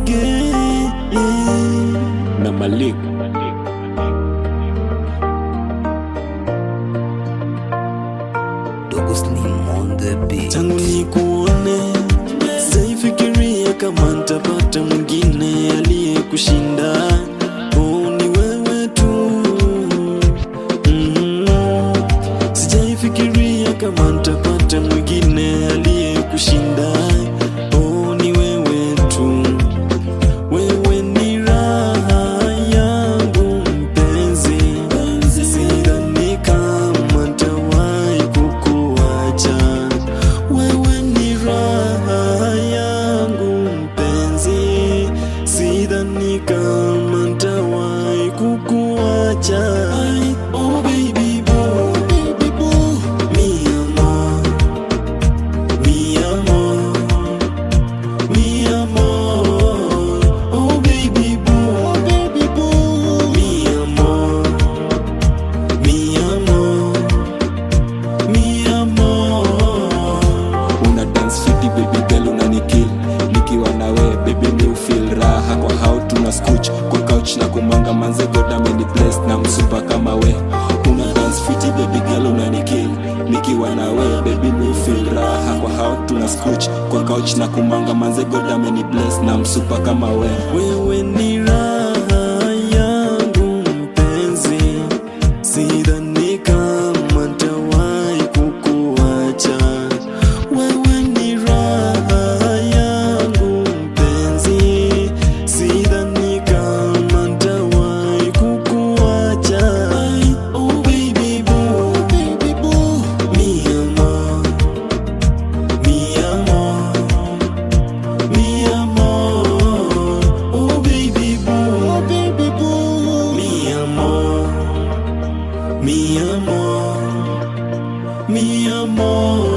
again. na Malik. Dogo Slim on the beat. Tangu nikuone sijaifikiria kama nitapata mwingine aliyekushinda. Oh, ni wewe tu. Sijaifikiria kama nitapata mwingine aliyekushinda. Oh, ni wewe tu. Wewe ni raha yangu mpenzi, sidhani kama nitawahi kukuacha. Wewe ni raha yangu mpenzi, sidhani kama nitawahi kukuacha. Oh baby boo, baby boo, mi amor, mi amor, mi amor. Oh baby boo, baby boo, mi amor, mi amor, mi amor. Una dance fiti baby girl, unanikill nikiwa na we baby, mi feel raha kwa how tuna scooch kwa couch na kumanga manze, God ameni bless na msupa kama we. Una dance fiti baby girl, unanikill nikiwa na we baby, mi feel raha kwa how tuna scooch kwa couch na kumanga manze, God ameni bless na msupa kama we. Wewe ni raha yangu mpenzi, sidhani kama nitawahi kukuacha. Wewe ni raha yangu mpenzi, sidhani kama nitawahi kukuacha. Oh baby boo, baby boo, mi amor, mi amor, mi amor. Oh baby boo, baby boo, mi amor, mi amor, mi amor.